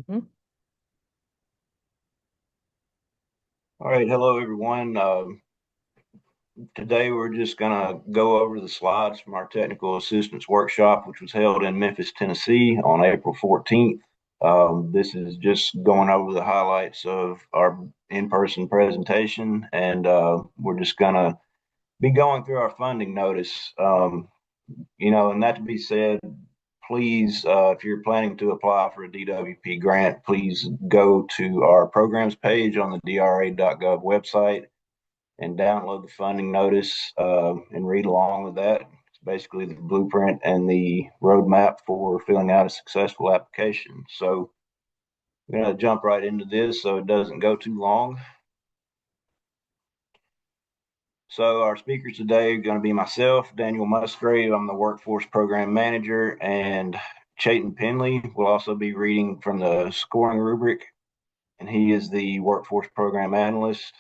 Mhm. All right, hello everyone. Today we're just going to go over the slides from our technical assistance workshop, which was held in Memphis, Tennessee on April 14th. This is just going over the highlights of our in-person presentation, and we're just going to be going through our funding notice. And that to be said, please, if you're planning to apply for a DWP grant, please go to our programs page on the dra.gov website and download the funding notice and read along with that. It's basically the blueprint and the roadmap for filling out a successful application. So we're going to jump right into this so it doesn't go too long. So our speakers today are going to be myself, Daniel Musgrave. I'm the Workforce Program Manager, and Chayton Penley will also be reading from the scoring rubric, and he is the Workforce Program Analyst.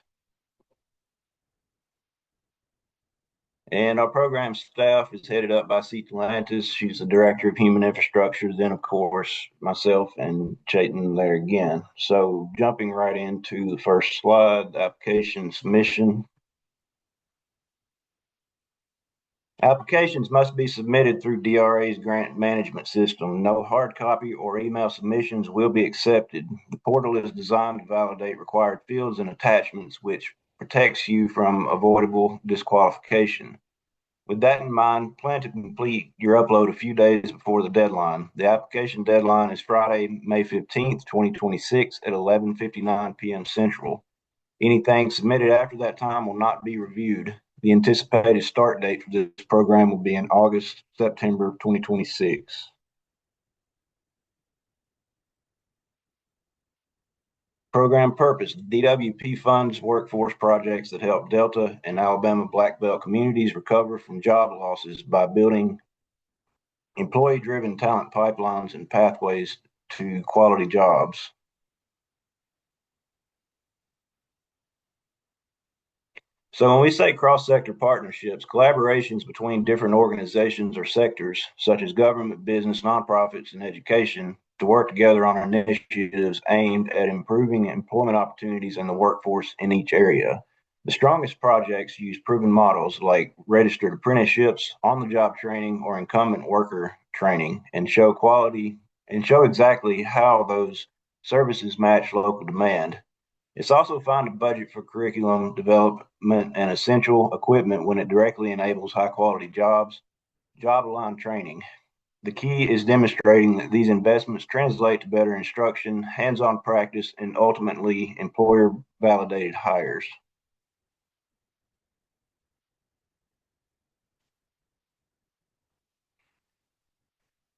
And our program staff is headed up by Ceta Lantis. She's the Director of Human Infrastructure. Then, of course, myself and Chayton there again. So, jumping right into the first slide, the application submission. Applications must be submitted through DRA's grant management system. No hard copy or email submissions will be accepted. The portal is designed to validate required fields and attachments, which protects you from avoidable disqualification. With that in mind, plan to complete your upload a few days before the deadline. The application deadline is Friday, May 15th, 2026 at 11:59 p.m. Central. Anything submitted after that time will not be reviewed. The anticipated start date for this program will be in August, September 2026. Program purpose: DWP funds workforce projects that help Delta and Alabama Black Belt communities recover from job losses by building employee-driven talent pipelines and pathways to quality jobs. So when we say cross-sector partnerships, collaborations between different organizations or sectors, such as government, business, nonprofits, and education, to work together on initiatives aimed at improving employment opportunities in the workforce in each area. The strongest projects use proven models like registered apprenticeships, on-the-job training, or incumbent worker training, and show exactly how those services match local demand. It's also fine to budget for curriculum development and essential equipment when it directly enables high quality jobs, job aligned training. The key is demonstrating that these investments translate to better instruction, hands on practice, and ultimately employer validated hires.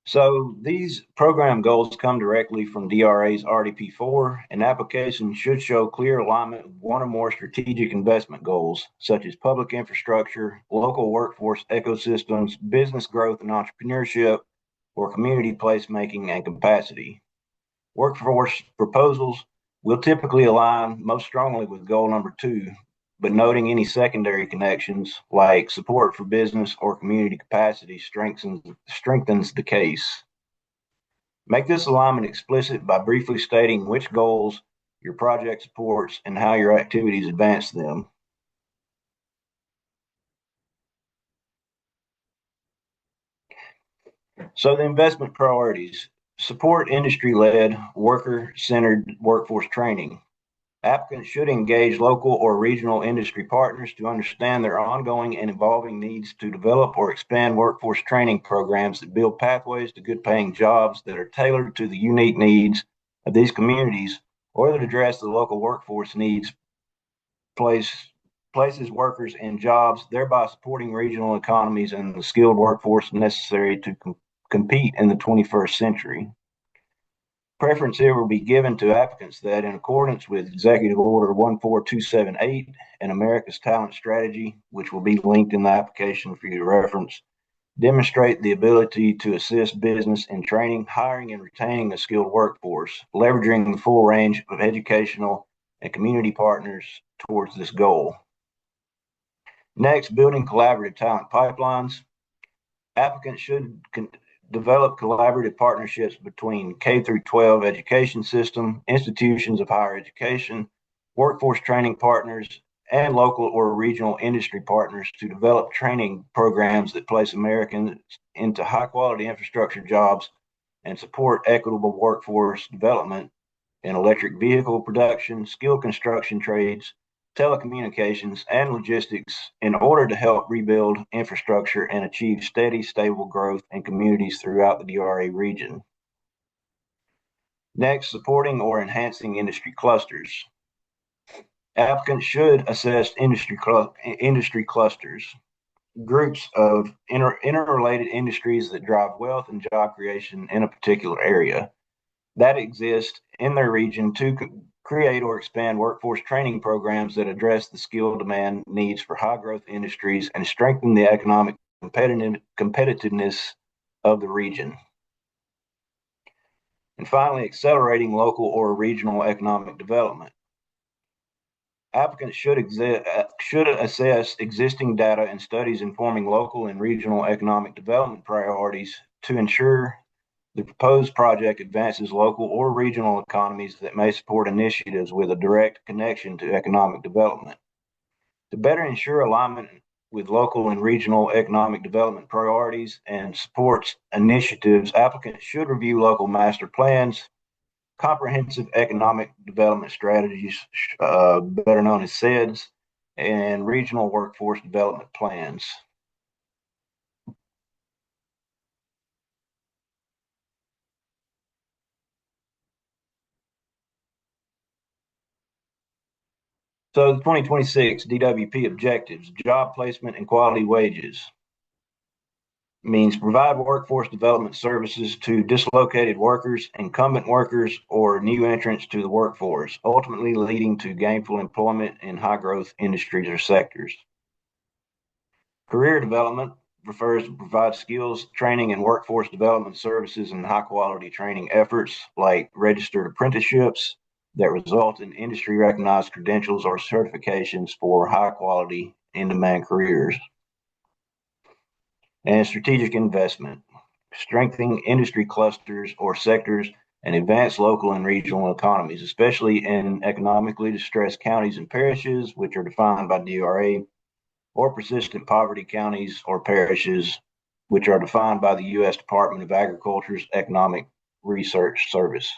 So these program goals come directly from DRA's RDP4. An application should show clear alignment with one or more strategic investment goals, such as public infrastructure, local workforce ecosystems, business growth and entrepreneurship, or community placemaking and capacity. Workforce proposals will typically align most strongly with goal number two, but noting any secondary connections like support for business or community capacity strengthens the case. Make this alignment explicit by briefly stating which goals your project supports and how your activities advance them. So, the investment priorities: support industry led, worker centered workforce training. Applicants should engage local or regional industry partners to understand their ongoing and evolving needs to develop or expand workforce training programs that build pathways to good paying jobs that are tailored to the unique needs of these communities or that address the local workforce needs, place, places workers in jobs, thereby supporting regional economies and the skilled workforce necessary to compete in the 21st century. Preference here will be given to applicants that, in accordance with Executive Order 14278 and America's Talent Strategy, which will be linked in the application for you to reference, demonstrate the ability to assist business in training, hiring, and retaining a skilled workforce, leveraging the full range of educational and community partners towards this goal. Next, building collaborative talent pipelines. Applicants should develop collaborative partnerships between K through 12 education system, institutions of higher education, workforce training partners, and local or regional industry partners to develop training programs that place Americans into high quality infrastructure jobs and support equitable workforce development in electric vehicle production, skilled construction trades, telecommunications, and logistics in order to help rebuild infrastructure and achieve steady, stable growth in communities throughout the DRA region. Next, supporting or enhancing industry clusters. Applicants should assess industry clusters, groups of interrelated industries that drive wealth and job creation in a particular area that exist in their region to create or expand workforce training programs that address the skill demand needs for high growth industries and strengthen the economic competitiveness of the region. And finally, accelerating local or regional economic development. Applicants should assess existing data and studies informing local and regional economic development priorities to ensure the proposed project advances local or regional economies that may support initiatives with a direct connection to economic development. To better ensure alignment with local and regional economic development priorities and supports initiatives, applicants should review local master plans, comprehensive economic development strategies, better known as SEDS, and regional workforce development plans. So the 2026 DWP objectives, job placement and quality wages, means provide workforce development services to dislocated workers, incumbent workers, or new entrants to the workforce, ultimately leading to gainful employment in high growth industries or sectors. Career development refers to provide skills, training, and workforce development services and high quality training efforts like registered apprenticeships that result in industry recognized credentials or certifications for high quality in demand careers. And strategic investment, strengthening industry clusters or sectors and advance local and regional economies, especially in economically distressed counties and parishes, which are defined by DRA, or persistent poverty counties or parishes, which are defined by the U.S. Department of Agriculture's Economic Research Service.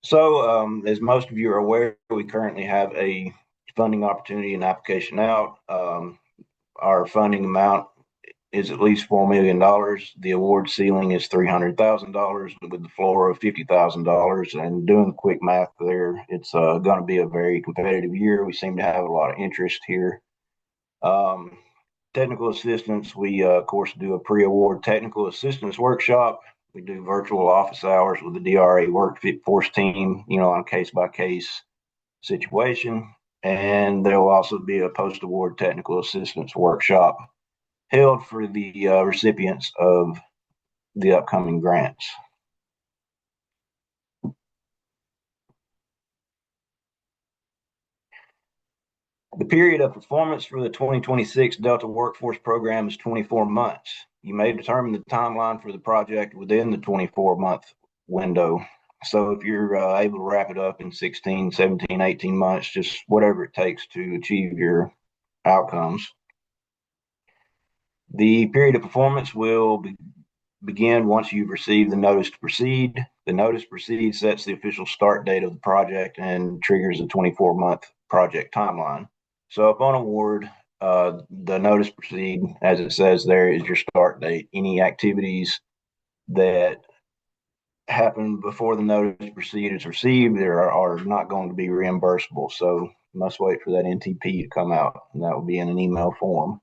So, as most of you are aware, we currently have a funding opportunity and application out. Our funding amount is at least $4 million. The award ceiling is $300,000 with the floor of $50,000. And doing the quick math there, it's going to be a very competitive year. We seem to have a lot of interest here. Technical assistance, we of course do a pre-award technical assistance workshop. We do virtual office hours with the DRA workforce team, on a case-by-case situation. And there will also be a post-award technical assistance workshop held for the recipients of the upcoming grants. The period of performance for the 2026 Delta Workforce Program is 24 months. You may determine the timeline for the project within the 24-month window. So if you're able to wrap it up in 16, 17, 18 months, just whatever it takes to achieve your outcomes. The period of performance will begin once you've received the notice to proceed. The notice to proceed sets the official start date of the project and triggers a 24-month project timeline. So upon award, the notice to proceed, as it says there, is your start date. Any activities that happen before the notice to proceed is received are not going to be reimbursable. So you must wait for that NTP to come out, and that will be in an email form.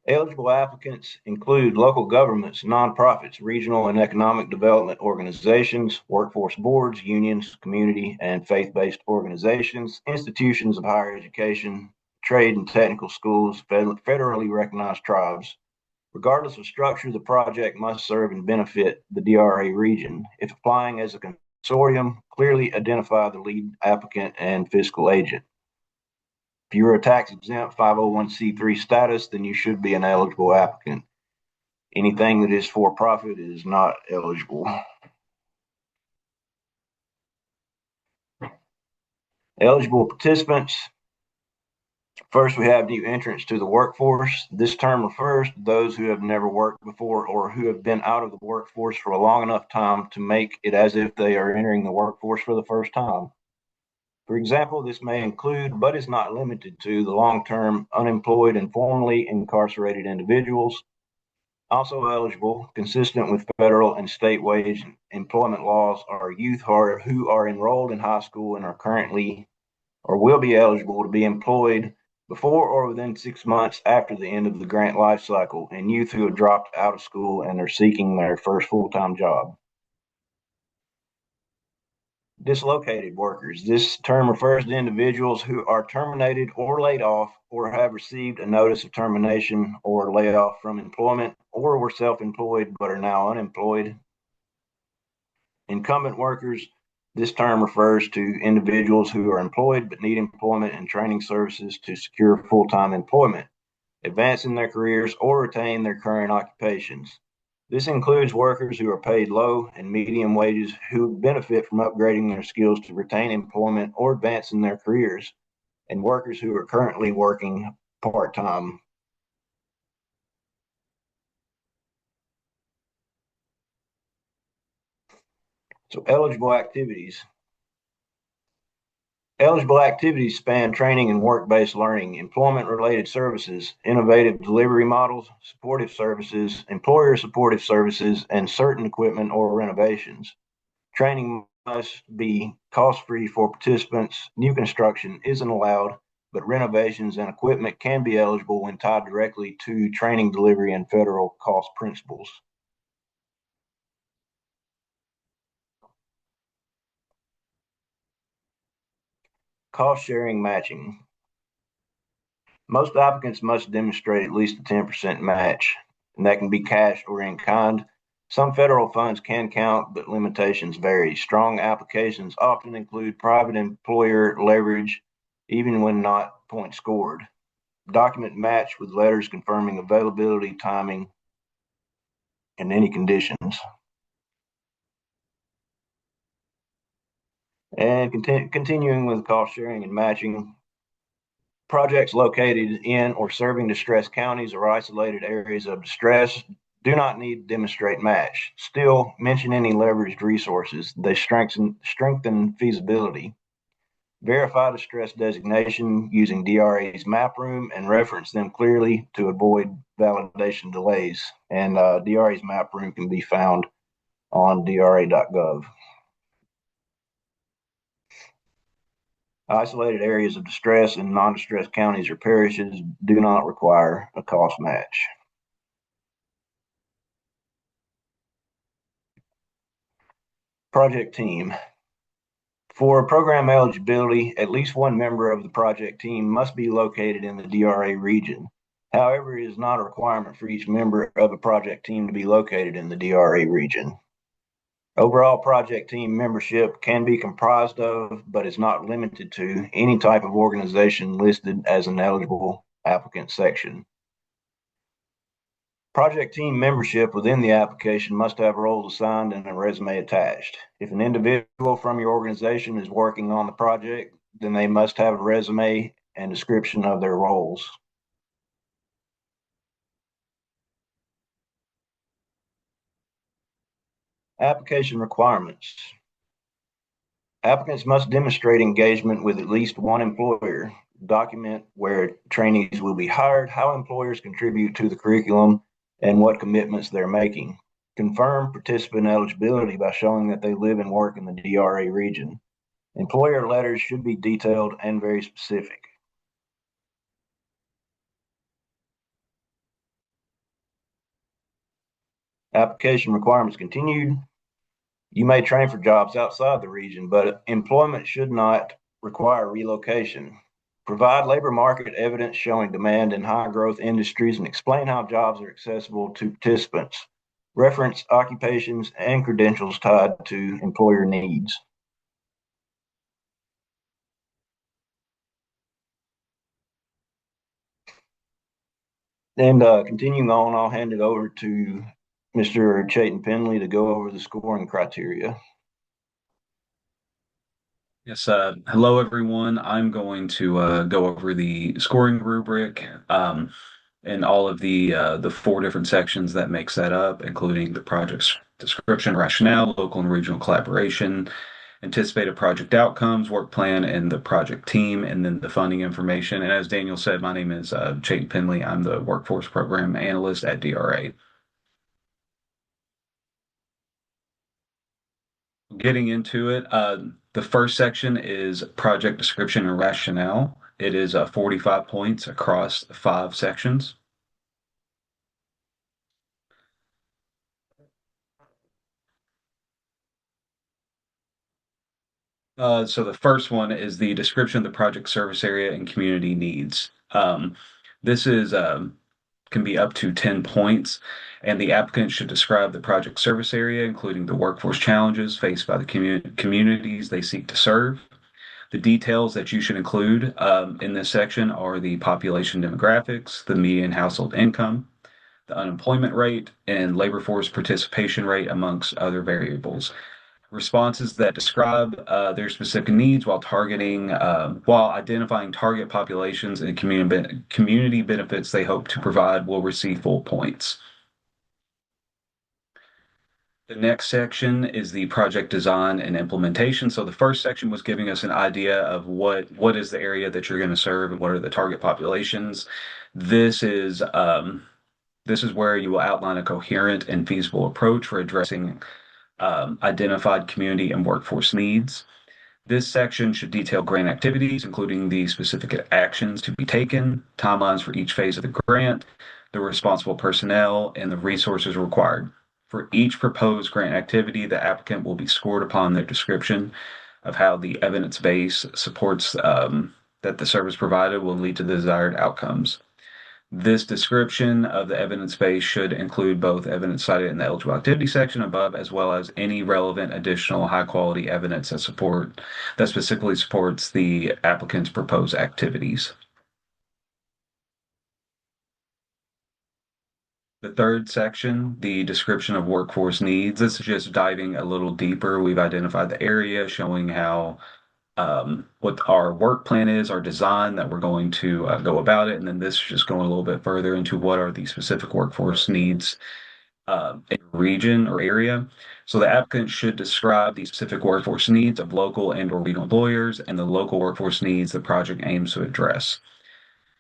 Eligible applicants include local governments, nonprofits, regional and economic development organizations, workforce boards, unions, community and faith-based organizations, institutions of higher education, trade and technical schools, federally recognized tribes. Regardless of structure, the project must serve and benefit the DRA region. If applying as a consortium, clearly identify the lead applicant and fiscal agent. If you're a tax exempt 501c3 status, then you should be an eligible applicant. Anything that is for profit is not eligible. Eligible participants. First, we have new entrants to the workforce. This term refers to those who have never worked before or who have been out of the workforce for a long enough time to make it as if they are entering the workforce for the first time. For example, this may include, but is not limited to, the long-term unemployed and formerly incarcerated individuals. Also eligible, consistent with federal and state wage employment laws, are youth who are enrolled in high school and are currently or will be eligible to be employed before or within 6 months after the end of the grant life cycle, and youth who have dropped out of school and are seeking their first full-time job. Dislocated workers. This term refers to individuals who are terminated or laid off or have received a notice of termination or layoff from employment or were self-employed but are now unemployed. Incumbent workers. This term refers to individuals who are employed but need employment and training services to secure full-time employment, advance in their careers, or retain their current occupations. This includes workers who are paid low and medium wages who benefit from upgrading their skills to retain employment or advance in their careers, and workers who are currently working part-time. So eligible activities. Eligible activities span training and work-based learning, employment-related services, innovative delivery models, supportive services, employer-supportive services, and certain equipment or renovations. Training must be cost-free for participants. New construction isn't allowed, but renovations and equipment can be eligible when tied directly to training delivery and federal cost principles. Cost-sharing matching. Most applicants must demonstrate at least a 10% match, and that can be cash or in kind. Some federal funds can count, but limitations vary. Strong applications often include private employer leverage, even when not point scored. Document match with letters confirming availability, timing, and any conditions. And continuing with cost sharing and matching, projects located in or serving distressed counties or isolated areas of distress do not need to demonstrate match. Still, mention any leveraged resources. They strengthen feasibility. Verify distress designation using DRA's map room and reference them clearly to avoid validation delays. And DRA's map room can be found on dra.gov. Isolated areas of distress in non-distressed counties or parishes do not require a cost match. Project team. For program eligibility, at least one member of the project team must be located in the DRA region. However, it is not a requirement for each member of a project team to be located in the DRA region. Overall project team membership can be comprised of, but is not limited to, any type of organization listed as an eligible applicant section. Project team membership within the application must have roles assigned and a resume attached. If an individual from your organization is working on the project, then they must have a resume and description of their roles. Application requirements. Applicants must demonstrate engagement with at least one employer, document where trainees will be hired, how employers contribute to the curriculum, and what commitments they're making. Confirm participant eligibility by showing that they live and work in the DRA region. Employer letters should be detailed and very specific. Application requirements continued. You may train for jobs outside the region, but employment should not require relocation. Provide labor market evidence showing demand in high growth industries and explain how jobs are accessible to participants. Reference occupations and credentials tied to employer needs. And continuing on, I'll hand it over to Mr. Chayton Penley to go over the scoring criteria. Yes, hello everyone. I'm going to go over the scoring rubric and all of the four different sections that makes that up, including the project's description, rationale, local and regional collaboration, anticipated project outcomes, work plan, and the project team, and then the funding information. And as Daniel said, my name is Chayton Penley. I'm the workforce program analyst at DRA. Getting into it, the first section is project description and rationale. It is 45 points across five sections. So the first one is the description of the project service area and community needs. This is can be up to 10 points, and the applicant should describe the project service area, including the workforce challenges faced by the communities they seek to serve. The details that you should include in this section are the population demographics, the median household income, the unemployment rate, and labor force participation rate, amongst other variables. Responses that describe their specific needs while identifying target populations and community benefits they hope to provide will receive full points. The next section is the project design and implementation. So the first section was giving us an idea of what is the area that you're going to serve and what are the target populations. This is where you will outline a coherent and feasible approach for addressing identified community and workforce needs. This section should detail grant activities, including the specific actions to be taken, timelines for each phase of the grant, the responsible personnel, and the resources required. For each proposed grant activity, the applicant will be scored upon their description of how the evidence base supports that the service provided will lead to the desired outcomes. This description of the evidence base should include both evidence cited in the eligible activity section above, as well as any relevant additional high quality evidence that specifically supports the applicant's proposed activities. The third section, the description of workforce needs. This is just diving a little deeper. We've identified the area, showing how what our work plan is, our design that we're going to go about it. And then this is just going a little bit further into what are the specific workforce needs in region or area. So the applicant should describe the specific workforce needs of local and or regional employers and the local workforce needs the project aims to address.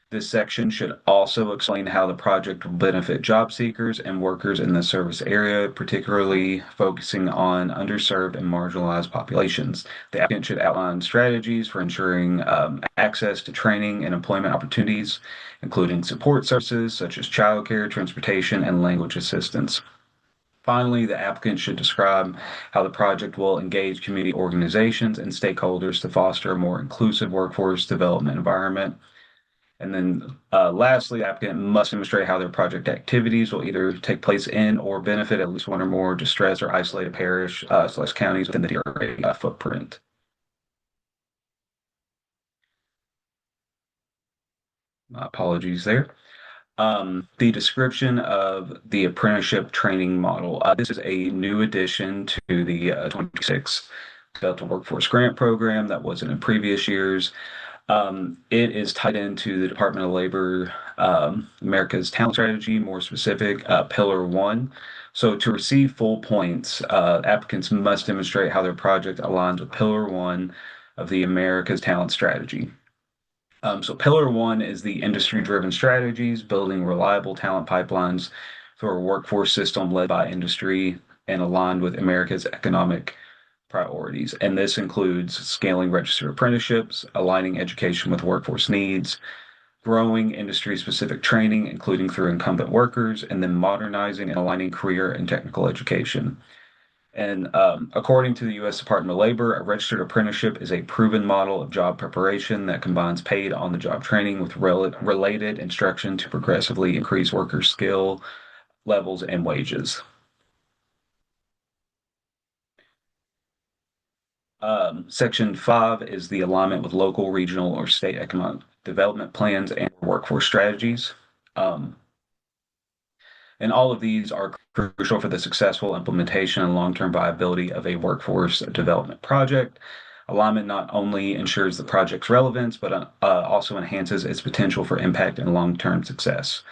This section should also explain how the project will benefit job seekers and workers in the service area, particularly focusing on underserved and marginalized populations. The applicant should outline strategies for ensuring access to training and employment opportunities, including support services such as childcare, transportation, and language assistance. Finally, the applicant should describe how the project will engage community organizations and stakeholders to foster a more inclusive workforce development environment. And then lastly, the applicant must demonstrate how their project activities will either take place in or benefit at least one or more distressed or isolated parish/counties within the DRA footprint. My apologies there. The description of the apprenticeship training model. This is a new addition to the 26 Delta Workforce Grant Program that wasn't in previous years. It is tied into the Department of Labor, America's Talent Strategy, more specific, Pillar 1. So to receive full points, applicants must demonstrate how their project aligns with Pillar 1 of the America's Talent Strategy. So Pillar 1 is the industry-driven strategies, building reliable talent pipelines through a workforce system led by industry and aligned with America's economic priorities. And this includes scaling registered apprenticeships, aligning education with workforce needs, growing industry-specific training, including through incumbent workers, and then modernizing and aligning career and technical education. And according to the U.S. Department of Labor, a registered apprenticeship is a proven model of job preparation that combines paid on-the-job training with related instruction to progressively increase workers' skill levels and wages. Section 5 is the alignment with local, regional, or state economic development plans and workforce strategies. Um, and all of these are crucial for the successful implementation and long-term viability of a workforce development project. Alignment not only ensures the project's relevance, but also enhances its potential for impact and long-term success.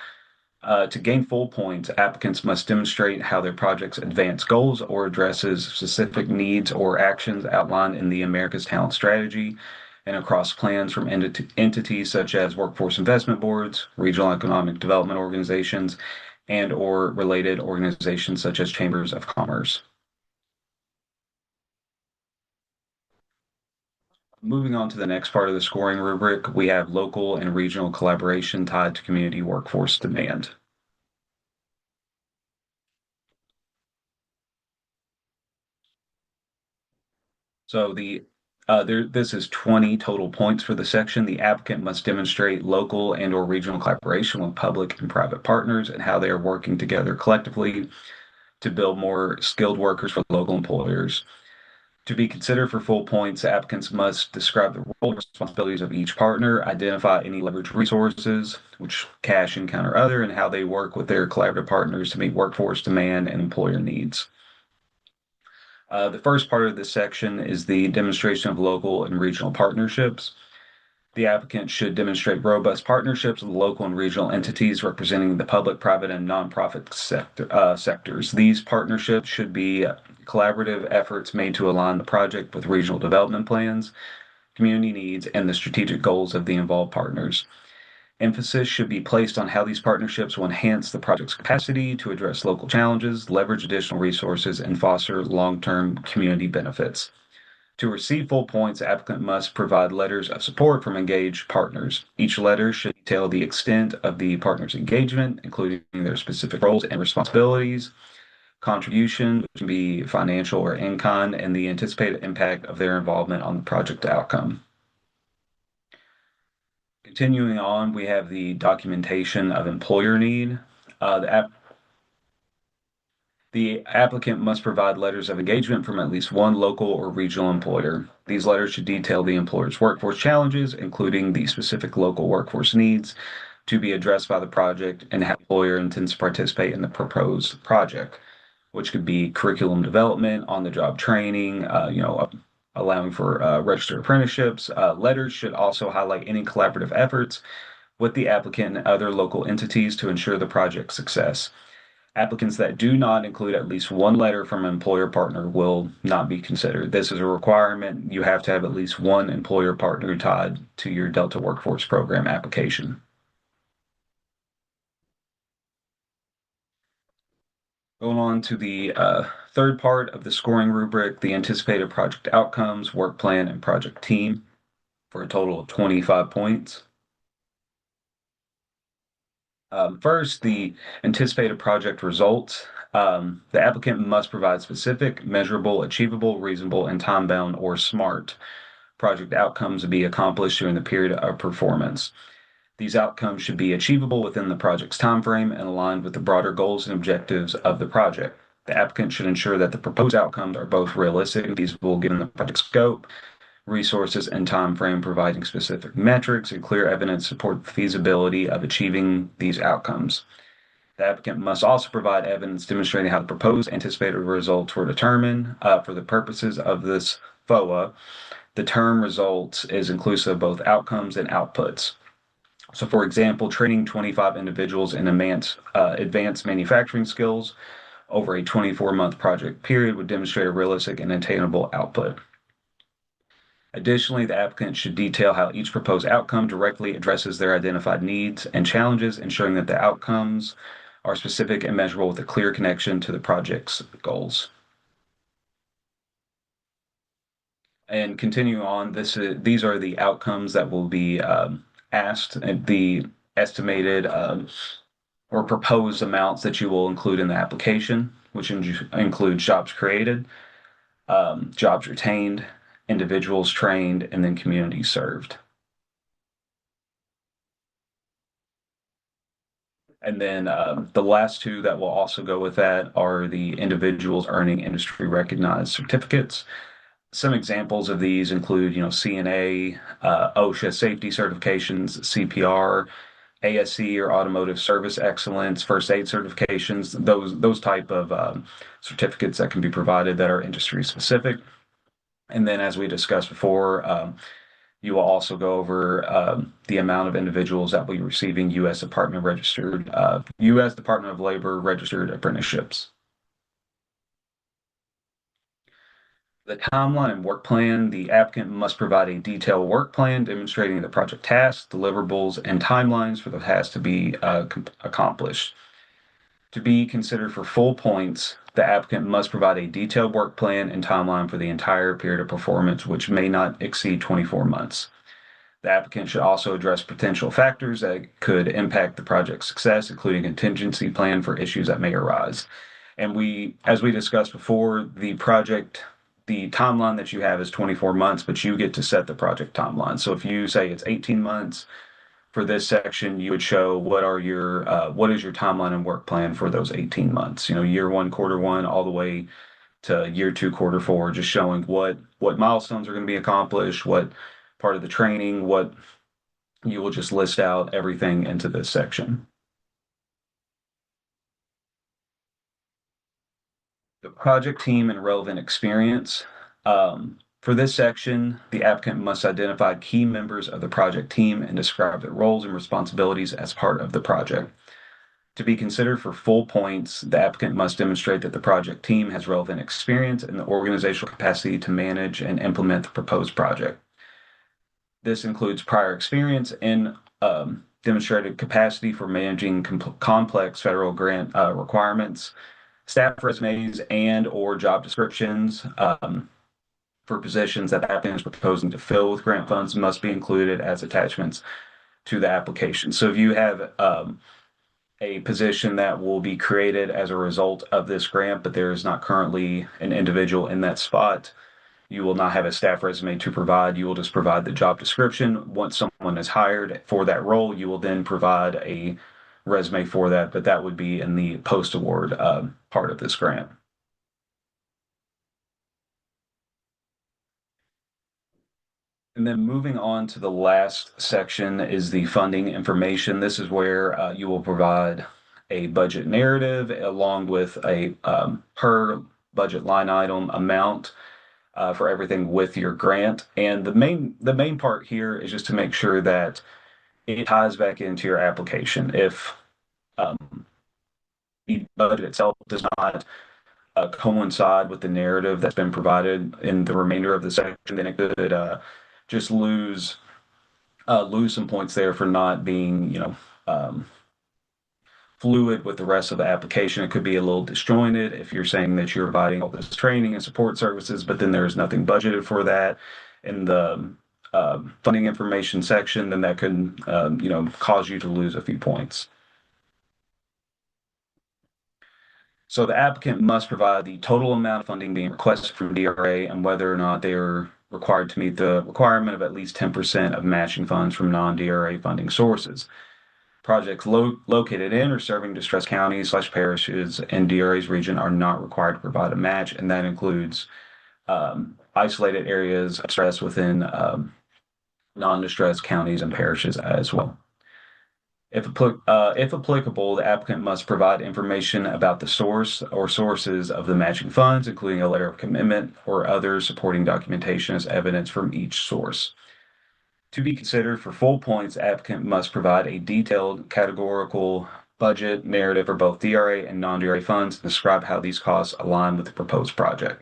To gain full points, applicants must demonstrate how their projects advance goals or addresses specific needs or actions outlined in the America's Talent Strategy and across plans from entities such as workforce investment boards, regional economic development organizations, and or related organizations such as chambers of commerce. Moving on to the next part of the scoring rubric, we have local and regional collaboration tied to community workforce demand. So this is 20 total points for the section. The applicant must demonstrate local and or regional collaboration with public and private partners and how they are working together collectively to build more skilled workers for local employers. To be considered for full points, applicants must describe the role and responsibilities of each partner, identify any leverage resources, which cash, income, or other, and how they work with their collaborative partners to meet workforce demand and employer needs. The first part of this section is the demonstration of local and regional partnerships. The applicant should demonstrate robust partnerships with local and regional entities representing the public, private, and nonprofit sectors. These partnerships should be collaborative efforts made to align the project with regional development plans, community needs, and the strategic goals of the involved partners. Emphasis should be placed on how these partnerships will enhance the project's capacity to address local challenges, leverage additional resources, and foster long-term community benefits. To receive full points, the applicant must provide letters of support from engaged partners. Each letter should detail the extent of the partner's engagement, including their specific roles and responsibilities, contribution, which can be financial or in kind, and the anticipated impact of their involvement on the project outcome. Continuing on, we have the documentation of employer need. The applicant must provide letters of engagement from at least one local or regional employer. These letters should detail the employer's workforce challenges, including the specific local workforce needs to be addressed by the project and how the employer intends to participate in the proposed project, which could be curriculum development, on-the-job training, allowing for registered apprenticeships. Letters should also highlight any collaborative efforts with the applicant and other local entities to ensure the project's success. Applicants that do not include at least one letter from an employer partner will not be considered. This is a requirement. You have to have at least one employer partner tied to your Delta Workforce Program application. Going on to the third part of the scoring rubric, the anticipated project outcomes, work plan, and project team for a total of 25 points. First, the anticipated project results. The applicant must provide specific, measurable, achievable, reasonable, and time-bound or SMART project outcomes to be accomplished during the period of performance. These outcomes should be achievable within the project's timeframe and aligned with the broader goals and objectives of the project. The applicant should ensure that the proposed outcomes are both realistic and feasible given the project scope, resources, and time frame, providing specific metrics and clear evidence to support the feasibility of achieving these outcomes. The applicant must also provide evidence demonstrating how the proposed anticipated results were determined. For the purposes of this FOA, the term results is inclusive of both outcomes and outputs. So, for example, training 25 individuals in advanced manufacturing skills over a 24-month project period would demonstrate a realistic and attainable output. Additionally, the applicant should detail how each proposed outcome directly addresses their identified needs and challenges, ensuring that the outcomes are specific and measurable with a clear connection to the project's goals. And continuing on, these are the outcomes that will be asked, the estimated or proposed amounts that you will include in the application, which includes jobs created, jobs retained, individuals trained, and then communities served. And then the last two that will also go with that are the individuals earning industry recognized certificates. Some examples of these include, CNA, OSHA safety certifications, CPR, ASC or automotive service excellence, first aid certifications, those type of certificates that can be provided that are industry specific. And then, as we discussed before, you will also go over the amount of individuals that will be receiving U.S. Department of Labor registered apprenticeships. The timeline and work plan, the applicant must provide a detailed work plan demonstrating the project tasks, deliverables, and timelines for the task to be accomplished. To be considered for full points, the applicant must provide a detailed work plan and timeline for the entire period of performance, which may not exceed 24 months. The applicant should also address potential factors that could impact the project's success, including a contingency plan for issues that may arise. And as we discussed before, the timeline that you have is 24 months, but you get to set the project timeline. So if you say it's 18 months for this section, you would show what is your timeline and work plan for those 18 months. Year one, quarter one, all the way to year two, quarter four, just showing what milestones are going to be accomplished, what part of the training, what you will just list out everything into this section. The project team and relevant experience. For this section, the applicant must identify key members of the project team and describe their roles and responsibilities as part of the project. To be considered for full points, the applicant must demonstrate that the project team has relevant experience and the organizational capacity to manage and implement the proposed project. This includes prior experience and demonstrated capacity for managing complex federal grant requirements, staff resumes, and/or job descriptions for positions that the applicant is proposing to fill with grant funds must be included as attachments to the application. So if you have a position that will be created as a result of this grant, but there is not currently an individual in that spot, you will not have a staff resume to provide. You will just provide the job description. Once someone is hired for that role, you will then provide a resume for that, but that would be in the post-award part of this grant. And then moving on to the last section is the funding information. This is where you will provide a budget narrative along with a per budget line item amount for everything with your grant. And the main part here is just to make sure that it ties back into your application. If the budget itself does not coincide with the narrative that's been provided in the remainder of the section, then it could just lose some points there for not being, fluid with the rest of the application. It could be a little disjointed if you're saying that you're providing all this training and support services, but then there's nothing budgeted for that in the funding information section, then that could, cause you to lose a few points. So the applicant must provide the total amount of funding being requested from DRA and whether or not they are required to meet the requirement of at least 10% of matching funds from non-DRA funding sources. Projects located in or serving distressed counties/parishes in DRA's region are not required to provide a match, and that includes isolated areas of stress within non-distressed counties and parishes as well. If applicable, the applicant must provide information about the source or sources of the matching funds, including a letter of commitment or other supporting documentation as evidence from each source. To be considered for full points, the applicant must provide a detailed categorical budget narrative for both DRA and non-DRA funds and describe how these costs align with the proposed project.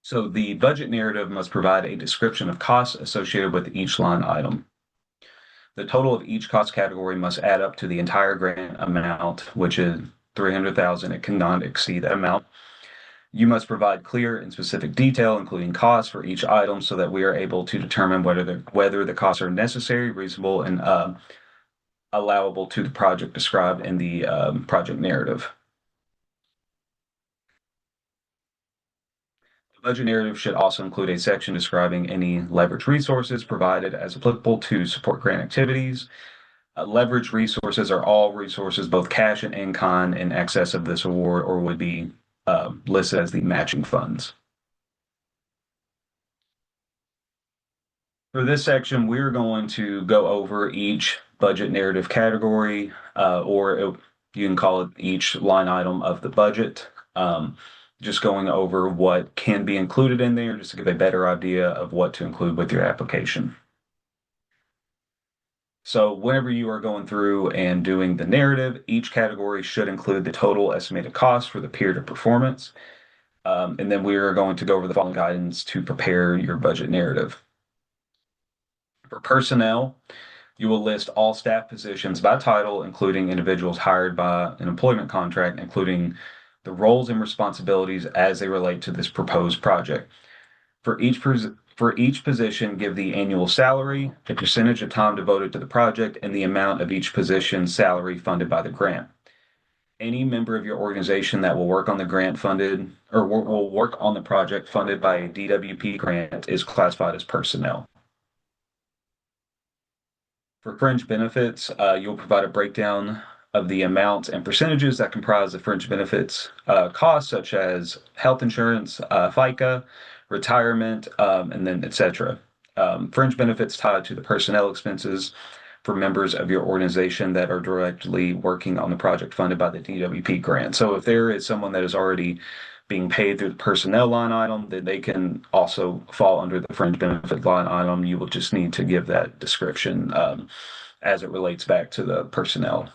So the budget narrative must provide a description of costs associated with each line item. The total of each cost category must add up to the entire grant amount, which is 300,000. It cannot exceed that amount. You must provide clear and specific detail, including costs for each item, so that we are able to determine whether the costs are necessary, reasonable, and allowable to the project described in the project narrative. The budget narrative should also include a section describing any leverage resources provided as applicable to support grant activities. Leverage resources are all resources, both cash and in-kind, in excess of this award or would be listed as the matching funds. For this section, we're going to go over each budget narrative category, you can call it each line item of the budget. Just going over what can be included in there just to give a better idea of what to include with your application. So whenever you are going through and doing the narrative, each category should include the total estimated cost for the period of performance. And then we are going to go over the following guidance to prepare your budget narrative. For personnel, you will list all staff positions by title, including individuals hired by an employment contract, including the roles and responsibilities as they relate to this proposed project. For each position, give the annual salary, the percentage of time devoted to the project, and the amount of each position's salary funded by the grant. Any member of your organization that will work on the grant funded or will work on the project funded by a DWP grant is classified as personnel. For fringe benefits, you'll provide a breakdown of the amounts and percentages that comprise the fringe benefits costs, such as health insurance, FICA, retirement, and then etc. Fringe benefits tied to the personnel expenses for members of your organization that are directly working on the project funded by the DWP grant. So if there is someone that is already being paid through the personnel line item, then they can also fall under the fringe benefit line item. You will just need to give that description as it relates back to the personnel.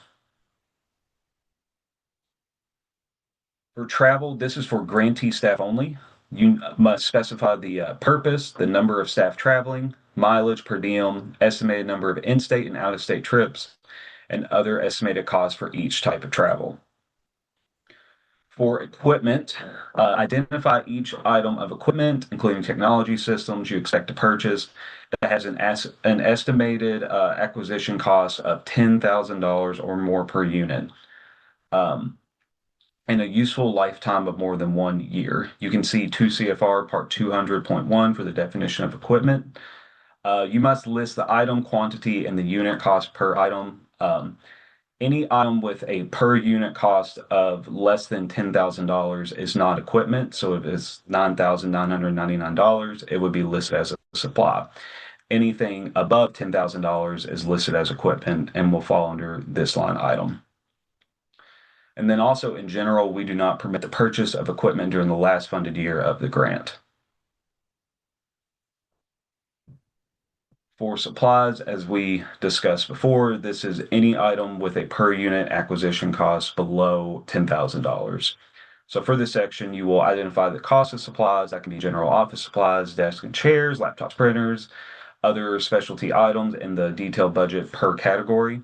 For travel, this is for grantee staff only. You must specify the purpose, the number of staff traveling, mileage per diem, estimated number of in-state and out-of-state trips, and other estimated costs for each type of travel. For equipment, identify each item of equipment, including technology systems you expect to purchase, that has an estimated acquisition cost of $10,000 or more per unit, um, and a useful lifetime of more than 1 year. You can see 2 CFR Part 200.1 for the definition of equipment. You must list the item quantity and the unit cost per item. Any item with a per unit cost of less than $10,000 is not equipment. So if it's $9,999, it would be listed as a supply. Anything above $10,000 is listed as equipment and will fall under this line item. And then also in general, we do not permit the purchase of equipment during the last funded year of the grant. For supplies, as we discussed before, this is any item with a per unit acquisition cost below $10,000. So for this section, you will identify the cost of supplies. That can be general office supplies, desks and chairs, laptops, printers, other specialty items in the detailed budget per category.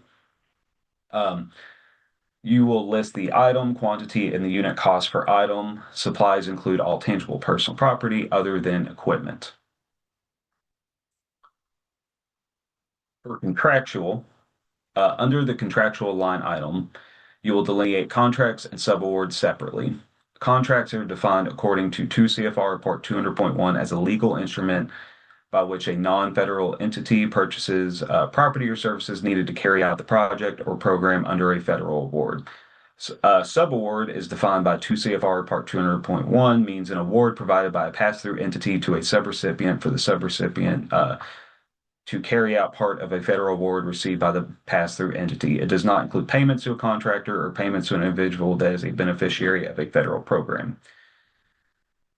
You will list the item, quantity, and the unit cost per item. Supplies include all tangible personal property other than equipment. For contractual, under the contractual line item, you will delineate contracts and subawards separately. Contracts are defined according to 2 CFR Part 200.1 as a legal instrument by which a non-federal entity purchases property or services needed to carry out the project or program under a federal award. Subaward is defined by 2 CFR Part 200.1, means an award provided by a pass-through entity to a subrecipient for the subrecipient to carry out part of a federal award received by the pass-through entity. It does not include payments to a contractor or payments to an individual that is a beneficiary of a federal program.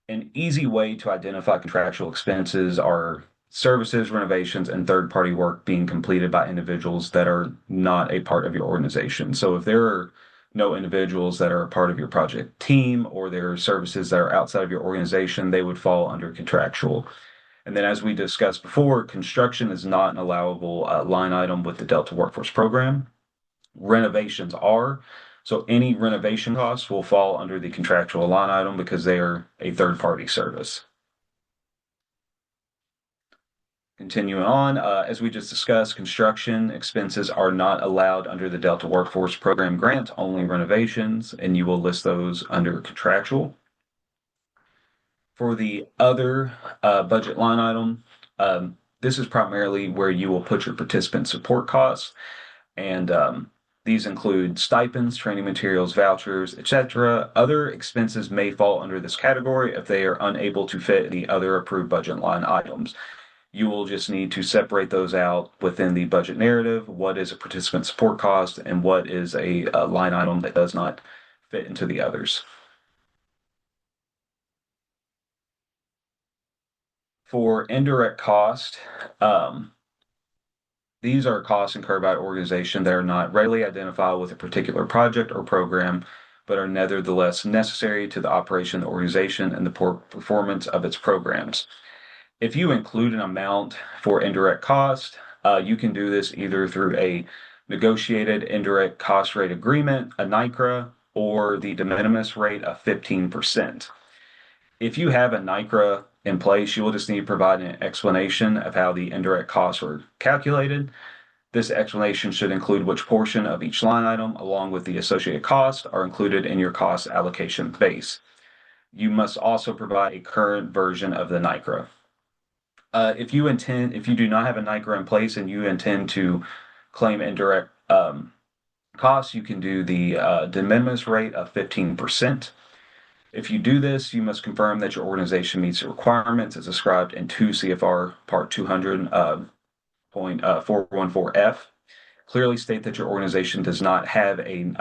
An easy way to identify contractual expenses are services, renovations, and third-party work being completed by individuals that are not a part of your organization. So if there are no individuals that are a part of your project team or there are services that are outside of your organization, they would fall under contractual. And then, as we discussed before, construction is not an allowable line item with the Delta Workforce Program. Renovations are. So any renovation costs will fall under the contractual line item because they are a third-party service. Continuing on, as we just discussed, construction expenses are not allowed under the Delta Workforce Program grant, only renovations, and you will list those under contractual. For the other budget line item, this is primarily where you will put your participant support costs. And these include stipends, training materials, vouchers, etc. Other expenses may fall under this category if they are unable to fit the other approved budget line items. You will just need to separate those out within the budget narrative. What is a participant support cost and what is a line item that does not fit into the others. For indirect cost, um, these are costs incurred by an organization that are not readily identifiable with a particular project or program, but are nevertheless necessary to the operation of the organization and the performance of its programs. If you include an amount for indirect cost, you can do this either through a negotiated indirect cost rate agreement, a NICRA, or the de minimis rate of 15%. If you have a NICRA in place, you will just need to provide an explanation of how the indirect costs were calculated. This explanation should include which portion of each line item, along with the associated cost, are included in your cost allocation base. You must also provide a current version of the NICRA. If you do not have a NICRA in place and you intend to claim indirect costs, you can do the de minimis rate of 15%. If you do this, you must confirm that your organization meets the requirements as described in 2 CFR Part 200 point 414F. Clearly state that your organization does not have a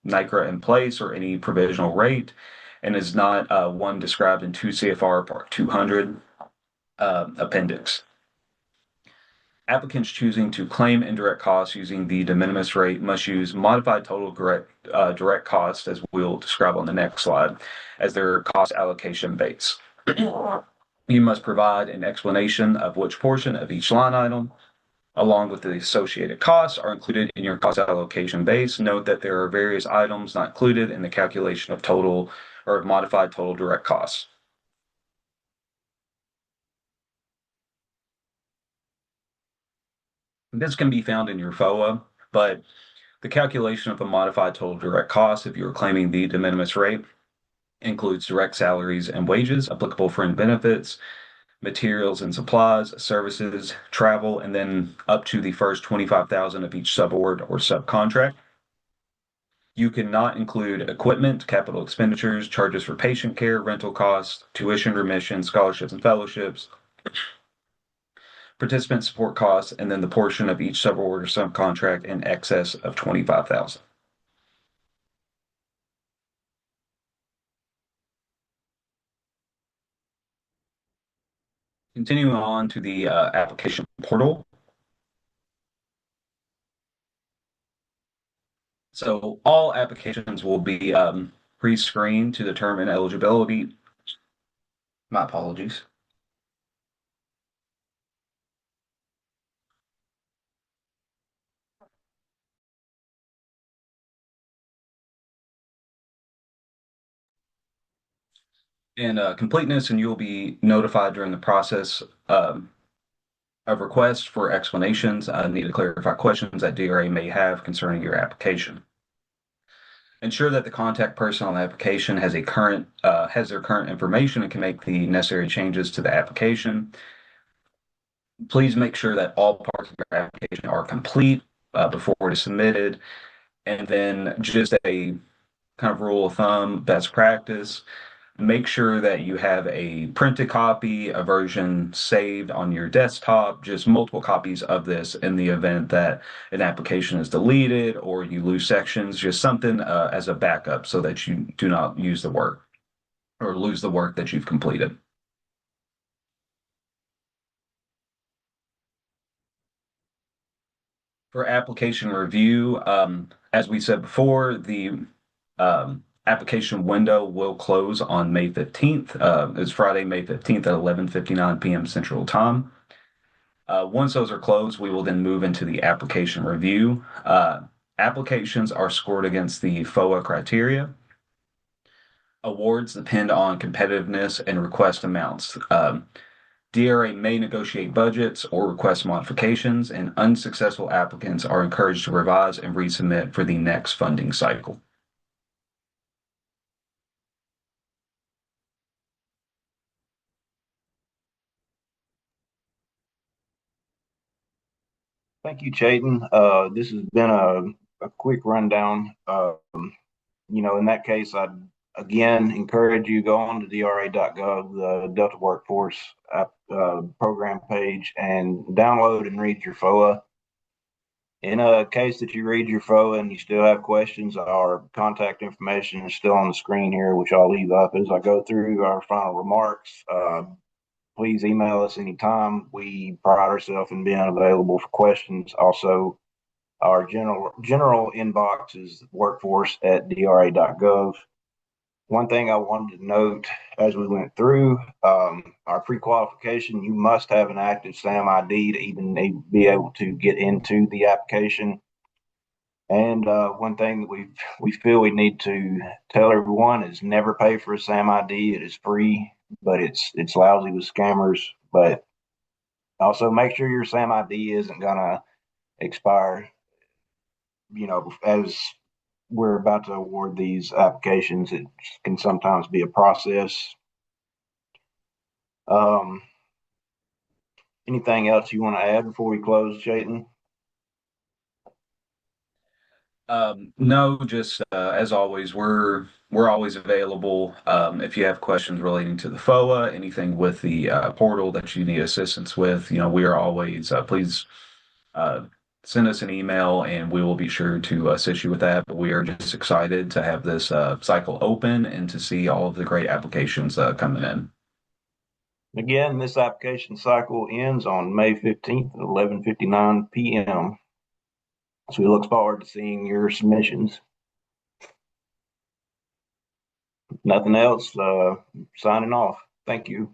NICRA in place or any provisional rate and is not one described in 2 CFR Part 200 appendix. Applicants choosing to claim indirect costs using the de minimis rate must use modified total direct cost, as we'll describe on the next slide, as their cost allocation base. You must provide an explanation of which portion of each line item, along with the associated costs, are included in your cost allocation base. Note that there are various items not included in the calculation of total or modified total direct costs. This can be found in your FOA, but the calculation of a modified total direct cost, if you are claiming the de minimis rate, includes direct salaries and wages, applicable fringe benefits, materials and supplies, services, travel, and then up to the first 25,000 of each subaward or subcontract. You cannot include equipment, capital expenditures, charges for patient care, rental costs, tuition remission, scholarships and fellowships, participant support costs, and then the portion of each subaward or subcontract in excess of 25,000. Continuing on to the application portal. So all applications will be pre-screened to determine eligibility. My apologies. And completeness, and you'll be notified during the process of requests for explanations. Need to clarify questions that DRA may have concerning your application. Ensure that the contact person on the application has their current information and can make the necessary changes to the application. Please make sure that all parts of your application are complete before it is submitted. And then just a kind of rule of thumb, best practice, make sure that you have a printed copy, a version saved on your desktop, just multiple copies of this in the event that an application is deleted or you lose sections, just something as a backup so that you do not use the work or lose the work that you've completed. For application review, as we said before, the application window will close on May 15th. It's Friday, May 15th at 11:59 p.m. Central Time. Once those are closed, we will then move into the application review. Applications are scored against the FOA criteria. Awards depend on competitiveness and request amounts. DRA may negotiate budgets or request modifications, and unsuccessful applicants are encouraged to revise and resubmit for the next funding cycle. Thank you, Chayton. This has been a quick rundown. In that case, I'd again encourage you go on to dra.gov, the Delta Workforce program page, and download and read your FOA. In a case that you read your FOA and you still have questions, our contact information is still on the screen here, which I'll leave up as I go through our final remarks. Please email us anytime. We pride ourselves in being available for questions. Also, our general inbox is workforce@dra.gov. One thing I wanted to note as we went through our pre-qualification, you must have an active SAM ID to even be able to get into the application. And one thing that we feel we need to tell everyone is never pay for a SAM ID. It is free, but it's lousy with scammers. But also make sure your SAM ID isn't gonna expire. As we're about to award these applications, it can sometimes be a process. Um, Anything else you want to add before we close, Chayton? No, just as always, we're always available. If you have questions relating to the FOA, anything with the portal that you need assistance with, we are always please uh, send us an email and we will be sure to assist you with that. But we are just excited to have this cycle open and to see all of the great applications coming in. Again, this application cycle ends on May 15th at 11:59 p.m. So we look forward to seeing your submissions. Nothing else. Signing off. Thank you.